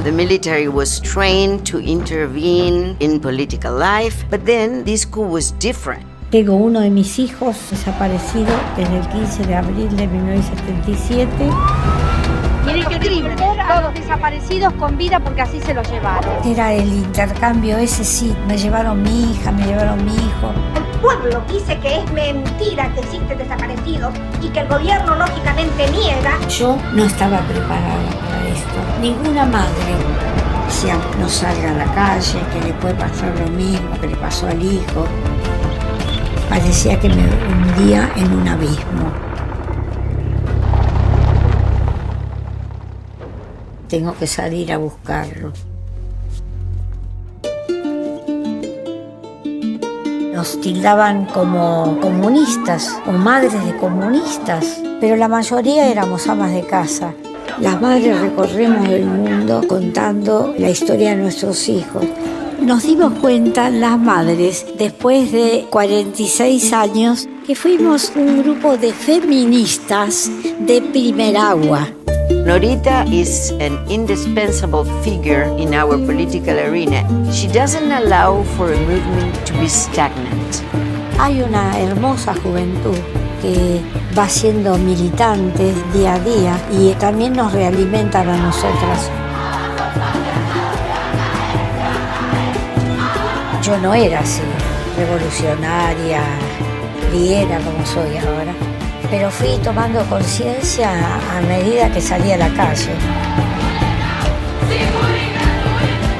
The military was trained to intervene in political life, but then this coup was different. Tengo uno de mis hijos desaparecido desde el 15 de abril de 1977. Tienen que tener todos desaparecidos con vida porque así se los llevaron. Era el intercambio ese, sí. Me llevaron mi hija, me llevaron mi hijo. El pueblo dice que es mentira que existen desaparecidos y que el gobierno lógicamente niega. Yo no estaba preparada para esto. Ninguna madre decía, no salga a la calle, que le puede pasar lo mismo que le pasó al hijo. Parecía que me hundía en un abismo. Tengo que salir a buscarlo. Nos tildaban como comunistas o madres de comunistas, pero la mayoría éramos amas de casa. Las madres recorremos el mundo contando la historia de nuestros hijos. Nos dimos cuenta, las madres, después de 46 años, que fuimos un grupo de feministas de primer agua. Norita is an indispensable figure in our political arena. She doesn't allow for a movement to be stagnant. Hay una hermosa juventud que va siendo militante día a día y también nos realimentan a nosotras. Yo no era así, revolucionaria, priera como soy ahora, pero fui tomando conciencia a medida que salía a la calle.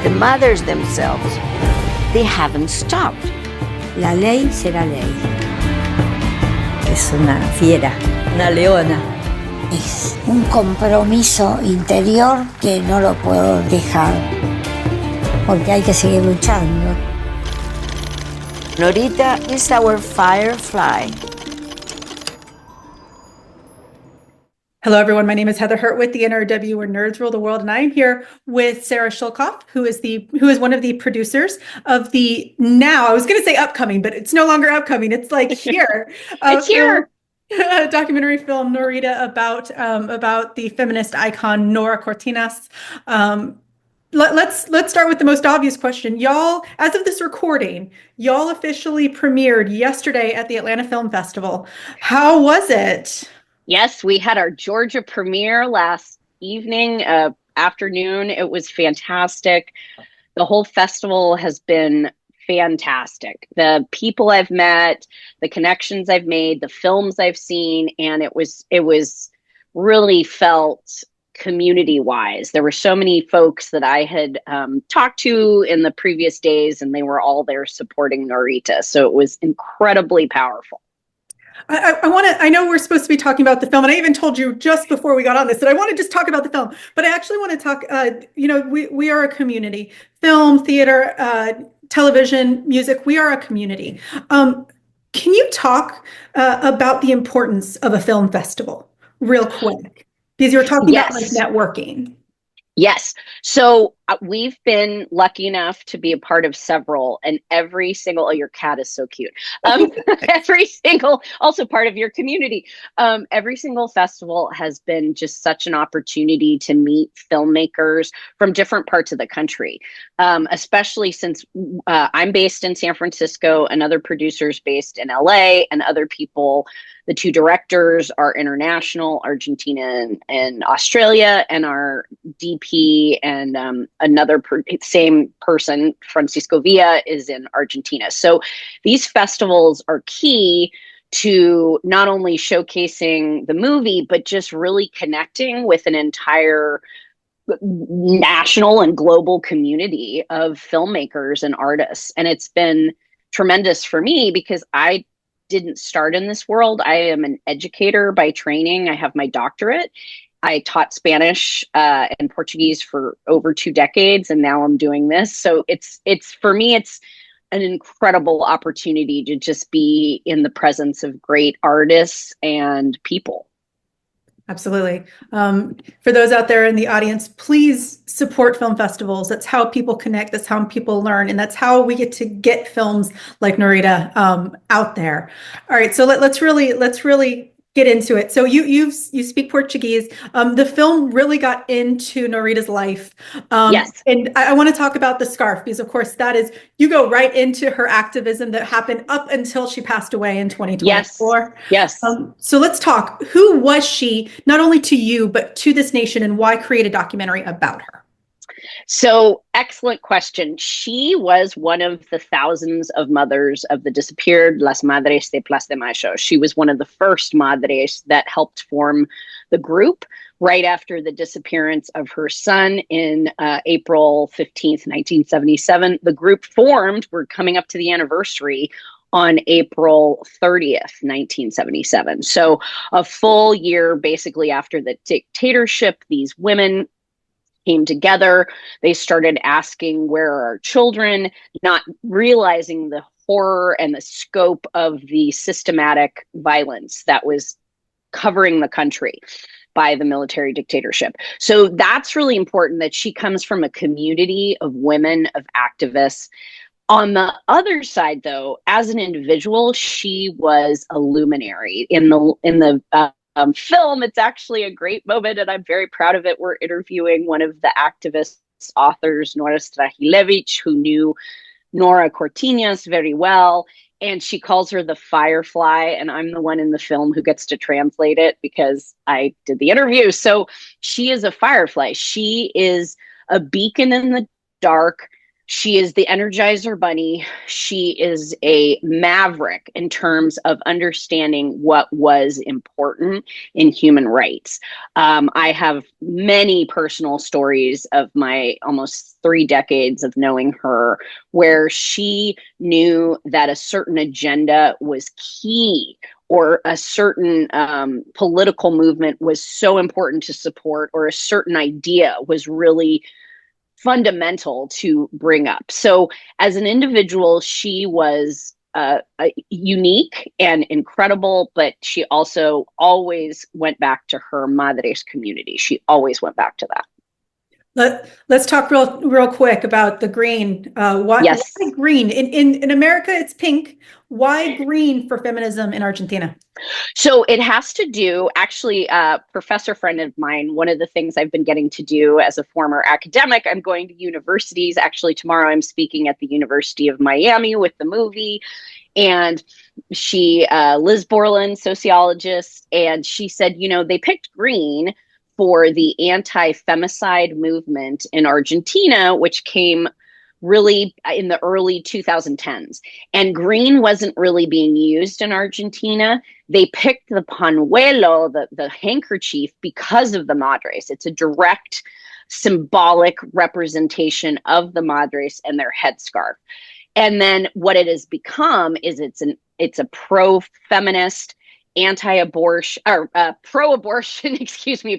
The mothers themselves, they haven't stopped. La ley será ley. Es una fiera, una leona. Es un compromiso interior que no lo puedo dejar, porque hay que seguir luchando. Norita is our firefly. Hello, everyone. My name is Heather Hurt with the NRW, where nerds rule the world, and I am here with Sarah Schoellkopf, who is one of the producers of the now, I was going to say upcoming, but it's no longer upcoming. It's like here. It's here. Documentary film Norita about the feminist icon Norita Cortiñas. Let's start with the most obvious question. Y'all, as of this recording, y'all officially premiered yesterday at the Atlanta Film Festival. How was it? Yes, we had our Georgia premiere last evening, afternoon. It was fantastic. The whole festival has been fantastic. The people I've met, the connections I've made, the films I've seen, and it was really felt community-wise. There were so many folks that I had talked to in the previous days, and they were all there supporting Norita. So it was incredibly powerful. I know we're supposed to be talking about the film, and I even told you just before we got on this that I want to just talk about the film, but I actually want to talk, we are a community. Film, theater, television, music, we are a community. Can you talk about the importance of a film festival real quick? Because you were talking about like networking. Yes. So we've been lucky enough to be a part of several, and every single, oh, your cat is so cute. Every single, also part of your community. Every single festival has been just such an opportunity to meet filmmakers from different parts of the country, especially since I'm based in San Francisco and other producers based in LA, and other people, the two directors are international, Argentina and Australia, and our DP and another same person, Francisco Villa, is in Argentina. So these festivals are key to not only showcasing the movie, but just really connecting with an entire national and global community of filmmakers and artists. And it's been tremendous for me because I didn't start in this world. I am an educator by training. I have my doctorate. I taught Spanish and Portuguese for over 2 decades, and now I'm doing this. So it's for me, it's an incredible opportunity to just be in the presence of great artists and people. Absolutely. For those out there in the audience, please support film festivals. That's how people connect. That's how people learn. And that's how we get to get films like Norita out there. All right. So let's really get into it. So you speak Portuguese. The film really got into Norita's life. Yes. And I want to talk about the scarf because, of course, that is, you go right into her activism that happened up until she passed away in 2024. Yes. So let's talk. Who was she, not only to you, but to this nation, and why create a documentary about her? So, excellent question. She was one of the thousands of mothers of the disappeared Las Madres de Plaza de Mayo. She was one of the first madres that helped form the group right after the disappearance of her son in April 15th, 1977. The group formed, we're coming up to the anniversary, on April 30th, 1977. So a full year basically after the dictatorship, these women came together. They started asking, where are our children? Not realizing the horror and the scope of the systematic violence that was covering the country by the military dictatorship. So that's really important that she comes from a community of women, of activists. On the other side, though, as an individual, she was a luminary in the film. It's actually a great moment, and I'm very proud of it. We're interviewing one of the activist authors, Nora Strahilevich, who knew Norita Cortiñas very well, and she calls her the Firefly, and I'm the one in the film who gets to translate it because I did the interview. So she is a firefly. She is a beacon in the dark. She is the Energizer Bunny. She is a maverick in terms of understanding what was important in human rights. I have many personal stories of my almost 3 decades of knowing her, where she knew that a certain agenda was key, or a certain political movement was so important to support, or a certain idea was really fundamental to bring up. So as an individual, she was unique and incredible, but she also always went back to her Madres community. She always went back to that. Let's talk real quick about the green. Why green? In America, it's pink. Why green for feminism in Argentina? So it has to do, actually, a professor friend of mine, one of the things I've been getting to do as a former academic, I'm going to universities. Actually, tomorrow I'm speaking at the University of Miami with the movie. And she, Liz Borland, sociologist, and she said, they picked green for the anti-femicide movement in Argentina, which came really in the early 2010s. And green wasn't really being used in Argentina. They picked the pañuelo, the handkerchief, because of the madres. It's a direct symbolic representation of the madres and their headscarf. And then what it has become is it's a pro-feminist, anti-abortion, or pro-abortion,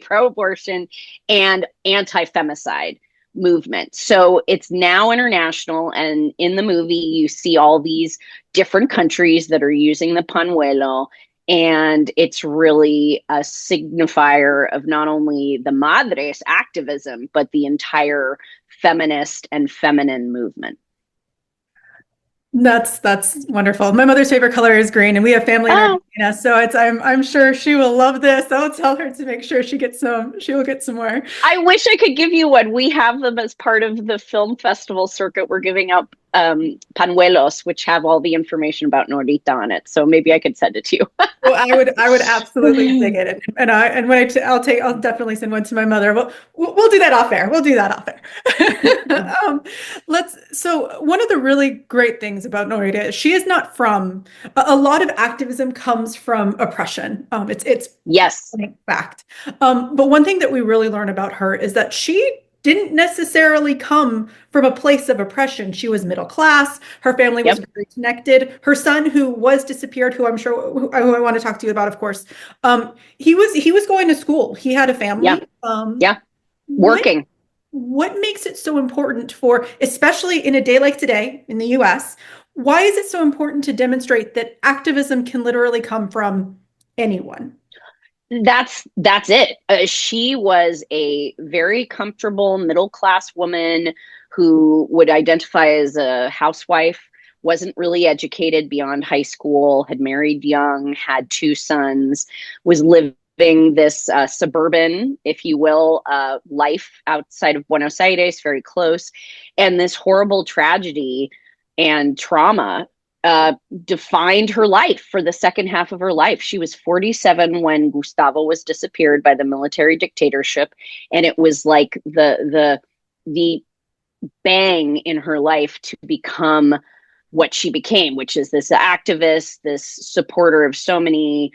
pro-abortion and anti-femicide movement. So it's now international, and in the movie you see all these different countries that are using the pañuelo, and it's really a signifier of not only the madres activism, but the entire feminist and feminine movement. That's wonderful. My mother's favorite color is green, and we have family in Argentina, so I'm sure she will love this. I'll tell her to make sure she will get some more. I wish I could give you one. We have them as part of the film festival circuit. We're giving out pañuelos, which have all the information about Norita on it. So maybe I could send it to you. Well, I would absolutely dig it, and I'll definitely send one to my mother. We'll do that off air. We'll do that off air. So one of the really great things about Norita is she is not from. A lot of activism comes from oppression. It's yes, fact. But one thing that we really learn about her is that she didn't necessarily come from a place of oppression. She was middle class. Her family was very connected. Her son, who was disappeared, who I'm sure who I want to talk to you about, of course, he was going to school. He had a family. Working. What makes it so important for, especially in a day like today in the U.S., why is it so important to demonstrate that activism can literally come from anyone? That's it. She was a very comfortable middle-class woman who would identify as a housewife, wasn't really educated beyond high school, had married young, had 2 sons, was living this suburban, if you will, life outside of Buenos Aires, very close. And this horrible tragedy and trauma defined her life for the second half of her life. She was 47 when Gustavo was disappeared by the military dictatorship. And it was like the bang in her life to become what she became, which is this activist, this supporter of so many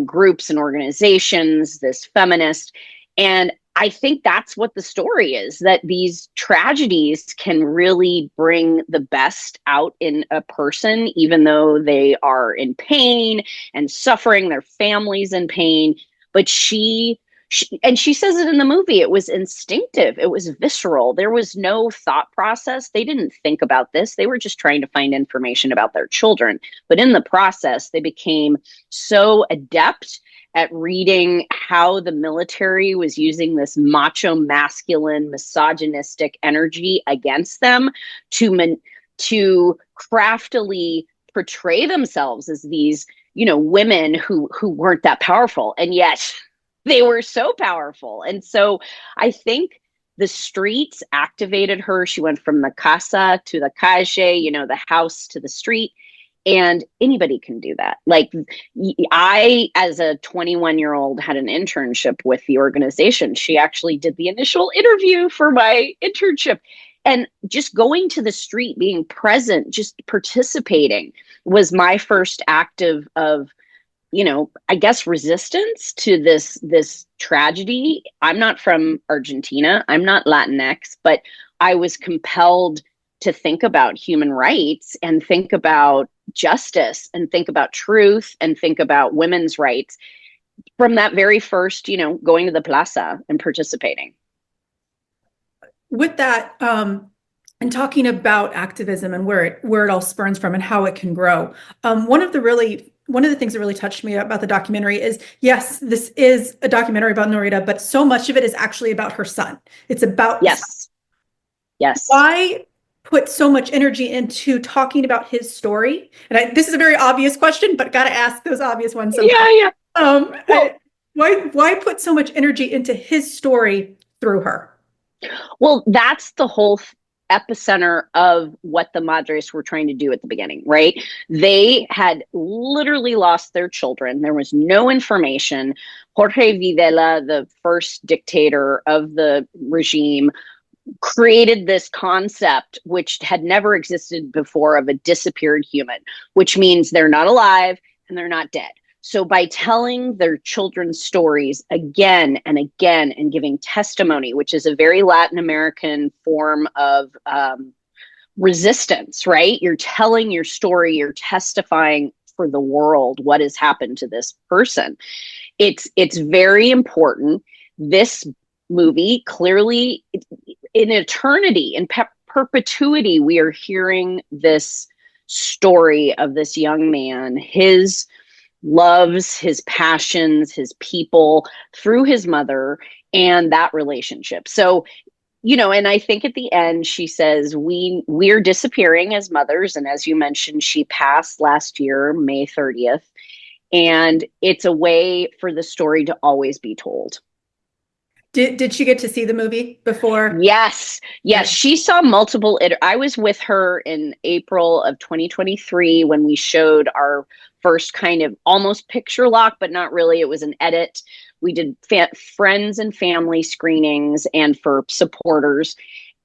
groups and organizations, this feminist. And I think that's what the story is, that these tragedies can really bring the best out in a person, even though they are in pain and suffering, their families in pain. But she says it in the movie, it was instinctive, it was visceral. There was no thought process. They didn't think about this. They were just trying to find information about their children. But in the process, they became so adept at reading how the military was using this macho, masculine, misogynistic energy against them to craftily portray themselves as these, women who weren't that powerful. And yet they were so powerful. And so I think the streets activated her. She went from the casa to the calle, the house to the street. And anybody can do that. Like I, as a 21-year-old, had an internship with the organization. She actually did the initial interview for my internship. And just going to the street, being present, just participating was my first act of I guess resistance to this tragedy. I'm not from Argentina. I'm not Latinx, but I was compelled to think about human rights and think about justice and think about truth and think about women's rights from that very first, going to the Plaza and participating. With that, and talking about activism and where it all spurns from and how it can grow. One of the things that really touched me about the documentary is, yes, this is a documentary about Norita, but so much of it is actually about her son. It's about yes. Why put so much energy into talking about his story? And this is a very obvious question, but got to ask those obvious ones. Yeah. Why put so much energy into his story through her? Well, that's the whole epicenter of what the Madres were trying to do at the beginning, right? They had literally lost their children. There was no information. Jorge Videla, the first dictator of the regime, created this concept which had never existed before of a disappeared human, which means they're not alive and they're not dead. So by telling their children's stories again and again and giving testimony, which is a very Latin American form of resistance, right? You're telling your story, you're testifying for the world what has happened to this person. It's very important. This movie clearly, in eternity, in perpetuity, we are hearing this story of this young man, his loves, his passions, his people through his mother and that relationship. So, and I think at the end she says, we're disappearing as mothers. And as you mentioned, she passed last year, May 30th. And it's a way for the story to always be told. Did she get to see the movie before? Yes. She saw multiple. I was with her in April of 2023 when we showed our first kind of almost picture lock, but not really. It was an edit. We did friends and family screenings and for supporters.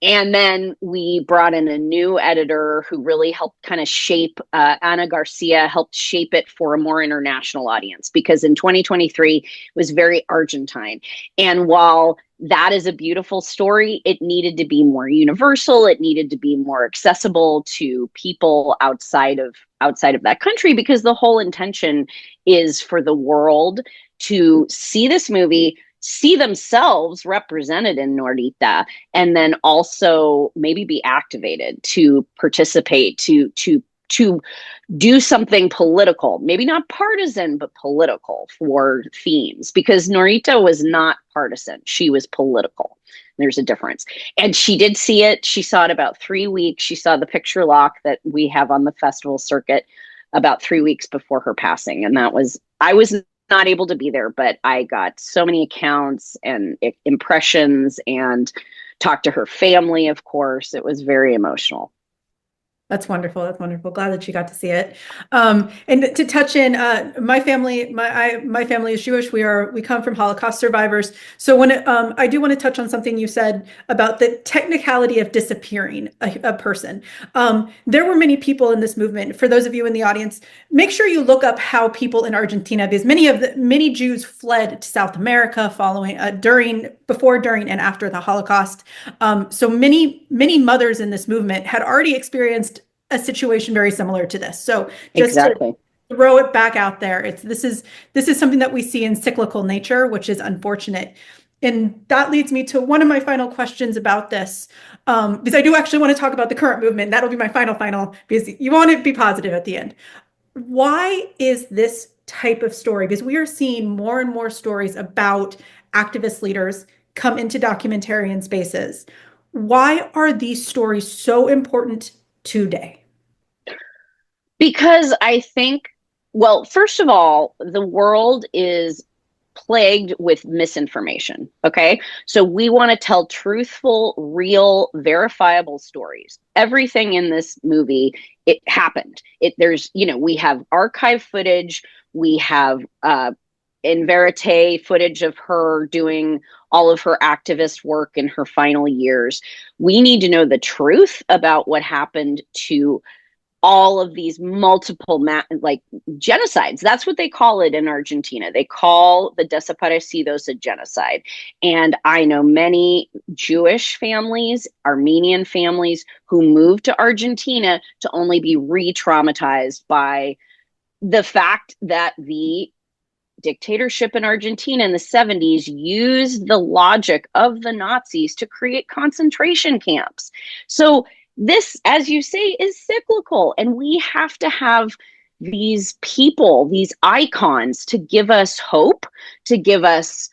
And then we brought in a new editor who really helped kind of shape, Ana Garcia helped shape it for a more international audience, because in 2023 it was very Argentine. And while that is a beautiful story, it needed to be more universal. It needed to be more accessible to people outside of that country, because the whole intention is for the world to see this movie, see themselves represented in Norita, and then also maybe be activated to participate, to to do something political, maybe not partisan, but political for themes, because Norita was not partisan. She was political. There's a difference. And she did see it. She saw it about 3 weeks. She saw the picture lock that we have on the festival circuit about 3 weeks before her passing. And I was not able to be there, but I got so many accounts and impressions and talked to her family, of course. It was very emotional. That's wonderful. That's wonderful. Glad that you got to see it. And to touch in, my family is Jewish. We come from Holocaust survivors. So when I do want to touch on something you said about the technicality of disappearing a person. There were many people in this movement. For those of you in the audience, make sure you look up how people in Argentina, because many Jews fled to South America following, before, during, and after the Holocaust. So many mothers in this movement had already experienced a situation very similar to this. So just to throw it back out there, this is something that we see in cyclical nature, which is unfortunate. And that leads me to one of my final questions about this, because I do actually want to talk about the current movement. That'll be my final, because you want to be positive at the end. Why is this type of story? Because we are seeing more and more stories about activist leaders come into documentarian spaces. Why are these stories so important today? Because I think, well, first of all, the world is plagued with misinformation. Okay. So we want to tell truthful, real, verifiable stories. Everything in this movie, it happened. We have archive footage. We have, in verite footage of her doing all of her activist work in her final years. We need to know the truth about what happened to all of these multiple genocides. That's what they call it in Argentina. They call the desaparecidos a genocide. And I know many Jewish families, Armenian families who moved to Argentina to only be re-traumatized by the fact that the dictatorship in Argentina in the 70s used the logic of the Nazis to create concentration camps. So this, as you say, is cyclical, and we have to have these people, these icons, to give us hope, to give us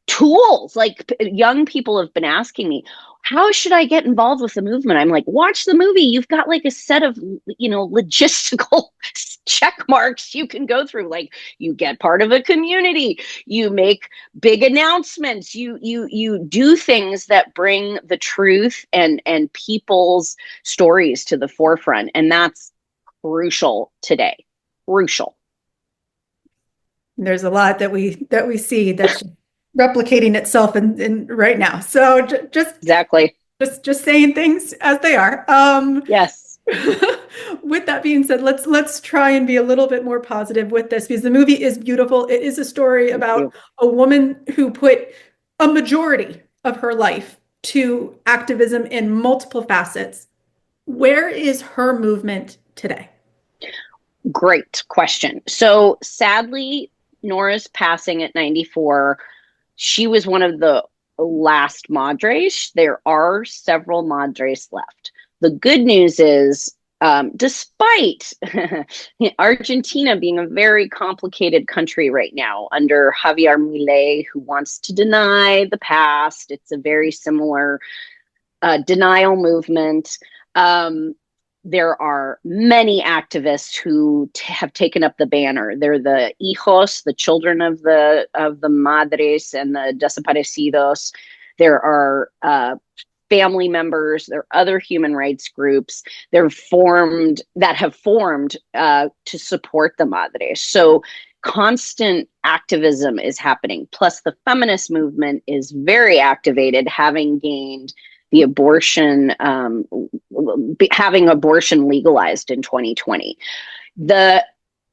tools. Like, young people have been asking me, how should I get involved with the movement? I'm like, watch the movie. You've got like a set of, logistical check marks you can go through. Like, you get part of a community, you make big announcements, you do things that bring the truth and people's stories to the forefront. And that's crucial today. Crucial. There's a lot that we see that's replicating itself in right now. So just saying things as they are. Yes. With that being said, let's try and be a little bit more positive with this, because the movie is beautiful. It is a story about a woman who put a majority of her life to activism in multiple facets. Where is her movement today? Great question. So sadly, Nora's passing at 94. She was one of the last madres. There are several madres left. The good news is, despite Argentina being a very complicated country right now under Javier Milei, who wants to deny the past, it's a very similar denial movement. There are many activists who have taken up the banner. They're the hijos, the children of the madres and the desaparecidos. There are family members. There are other human rights groups. That have formed to support the madres. So constant activism is happening. Plus, the feminist movement is very activated, having gained the abortion, having abortion legalized in 2020. The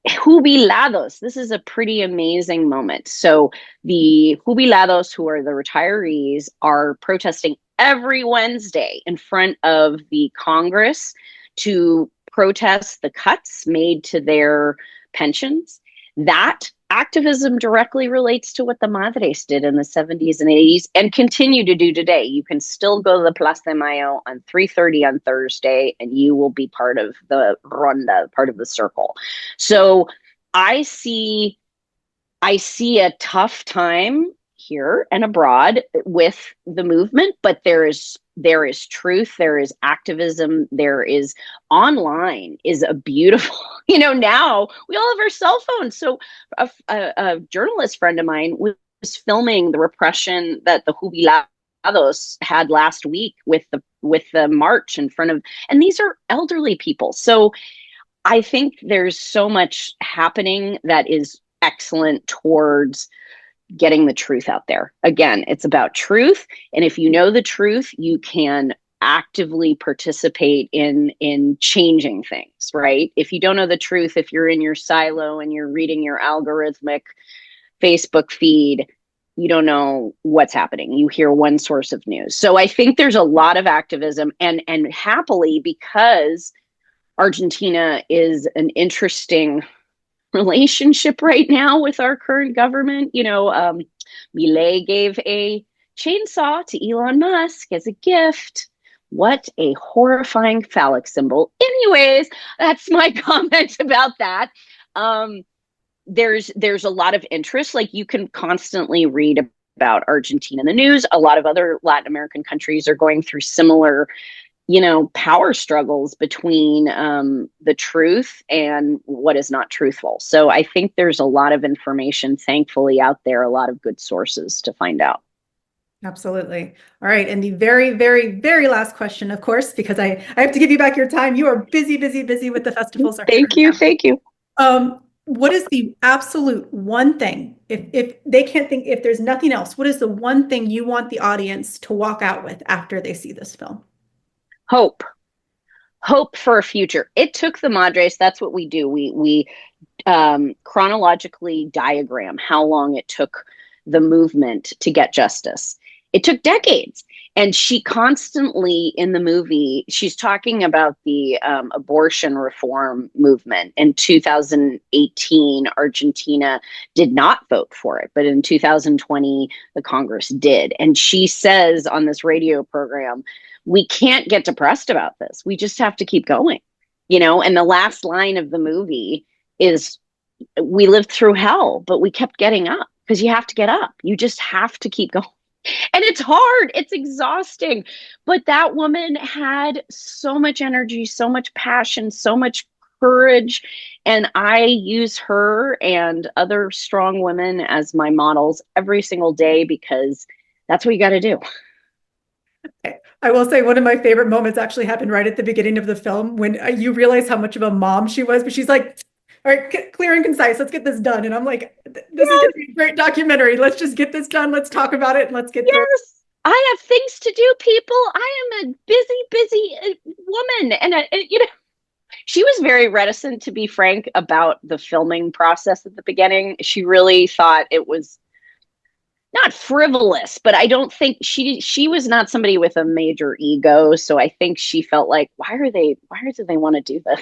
jubilados, this is a pretty amazing moment. So the jubilados, who are the retirees, are protesting every Wednesday in front of the Congress to protest the cuts made to their pensions. That activism directly relates to what the Madres did in the 70s and 80s and continue to do today. You can still go to the Plaza de Mayo on 3:30 on Thursday, and you will be part of the ronda, part of the circle. So I see a tough time here and abroad with the movement, but there is truth, there is activism, there is online is a beautiful, now we all have our cell phones. So a journalist friend of mine was filming the repression that the jubilados had last week with the march in front of, and these are elderly people. So I think there's so much happening that is excellent towards getting the truth out there. Again, it's about truth. And if you know the truth, you can actively participate in changing things, right? If you don't know the truth, if you're in your silo and you're reading your algorithmic Facebook feed, you don't know what's happening. You hear one source of news. So I think there's a lot of activism, and happily, because Argentina is an interesting relationship right now with our current government. Milei gave a chainsaw to Elon Musk as a gift. What a horrifying phallic symbol. Anyways, that's my comment about that. There's a lot of interest. Like, you can constantly read about Argentina in the news. A lot of other Latin American countries are going through similar power struggles between the truth and what is not truthful. So I think there's a lot of information, thankfully, out there, a lot of good sources to find out. Absolutely. All right. And the very, very, very last question, of course, because I have to give you back your time. You are busy, busy, busy with the festival circuit. Thank you. Thank you. What is the absolute one thing, if they can't think, if there's nothing else, what is the one thing you want the audience to walk out with after they see this film? Hope for a future. It took the Madres. That's what we do. We chronologically diagram how long it took the movement to get justice. It took decades. And she constantly, in the movie, she's talking about the abortion reform movement. In 2018, Argentina did not vote for it, but in 2020, the Congress did. And she says on this radio program, we can't get depressed about this. We just have to keep going, and the last line of the movie is, we lived through hell, but we kept getting up, because you have to get up. You just have to keep going. And it's hard. It's exhausting. But that woman had so much energy, so much passion, so much courage. And I use her and other strong women as my models every single day, because that's what you got to do. I will say one of my favorite moments actually happened right at the beginning of the film, when you realize how much of a mom she was, but she's like, all right, clear and concise, let's get this done. And I'm like, this is going to be a great documentary. Let's just get this done. Let's talk about it, and let's get through it. I have things to do, people. I am a busy woman. And, she was very reticent, to be frank, about the filming process at the beginning. She really thought it was not frivolous, but I don't think she was not somebody with a major ego. So I think she felt like, why do they want to do this?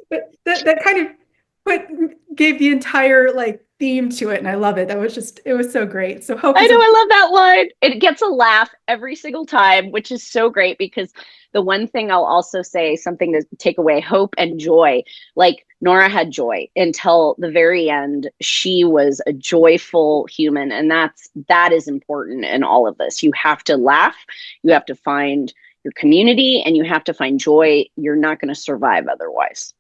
But that kind of gave the entire theme to it, and I love it. It was so great. So hope. I know, I love that line. It gets a laugh every single time, which is so great, because the one thing I'll also say, something to take away, hope and joy. Like, Nora had joy until the very end. She was a joyful human, and that is important in all of this. You have to laugh, you have to find your community, and you have to find joy. You're not going to survive otherwise.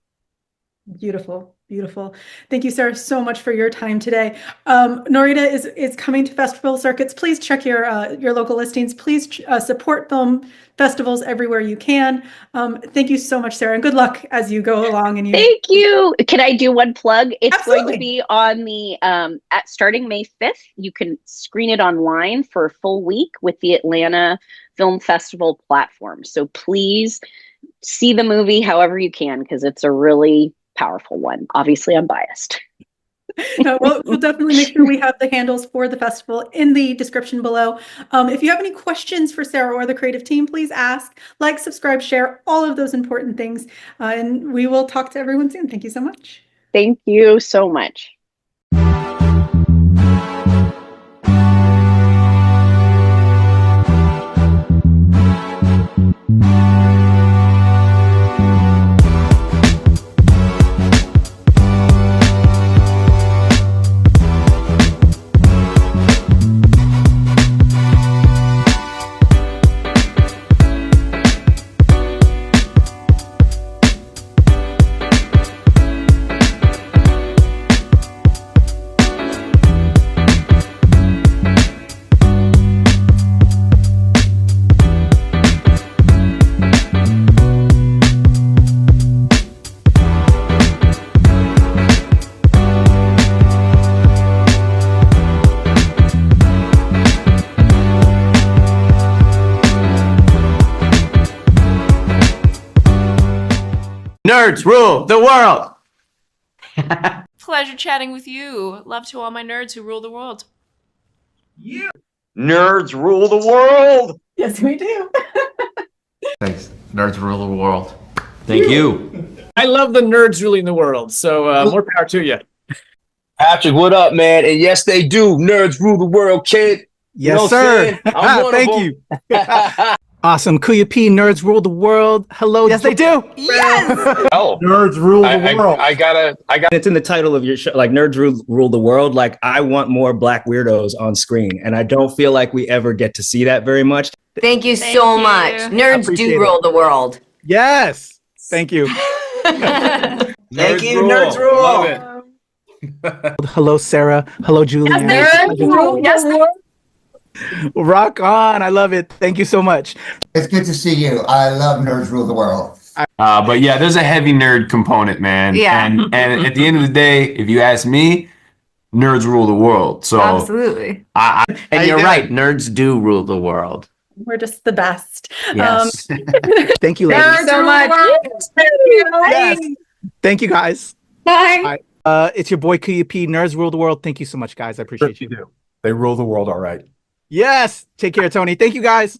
Beautiful. Beautiful. Thank you, Sarah, so much for your time today. Norita is coming to festival circuits. Please check your local listings. Please support film festivals everywhere you can. Thank you so much, Sarah, and good luck as you go along. And Thank you. Can I do one plug? It's Absolutely. Going to be on the starting May 5th. You can screen it online for a full week with the Atlanta Film Festival platform. So please see the movie however you can, because it's a really powerful one. Obviously, I'm biased. We'll definitely make sure we have the handles for the festival in the description below. If you have any questions for Sarah or the creative team, please ask, like, subscribe, share, all of those important things. And we will talk to everyone soon. Thank you so much. Thank you so much. Nerds rule the world. Pleasure chatting with you. Love to all my nerds who rule the world. Nerds rule the world. Yes, we do. Thanks. Nerds rule the world. Thank you. I love the nerds ruling the world. So more power to you. Patrick, what up, man? And yes, they do. Nerds rule the world, kid. Yes, sir. Thank you. Awesome. Kuya P, nerds rule the world. Hello. Yes, they do. Yes. Oh, nerds rule the world. I got. It's in the title of your show, like nerds rule the world. Like I want more Black weirdos on screen, and I don't feel like we ever get to see that very much. Thank you so much. Nerds do rule the world. Yes. Thank you. Thank you. Nerds rule. Love it. Hello, Sarah. Hello, Julian. Nerds rule. Yes. Rock on. I love it. Thank you so much. It's good to see you. I love Nerds Rule the World. But yeah, there's a heavy nerd component, man. Yeah. And at the end of the day, if you ask me, nerds rule the world. So Absolutely. And you're right. Nerds do rule the world. We're just the best. Yes. Thank you, ladies. Nerds so much. Yes. Thank you, guys. Bye. It's your boy Kuya P. Nerds rule the world. Thank you so much, guys. I appreciate you. They rule the world all right. Yes. Take care, Tony. Thank you, guys.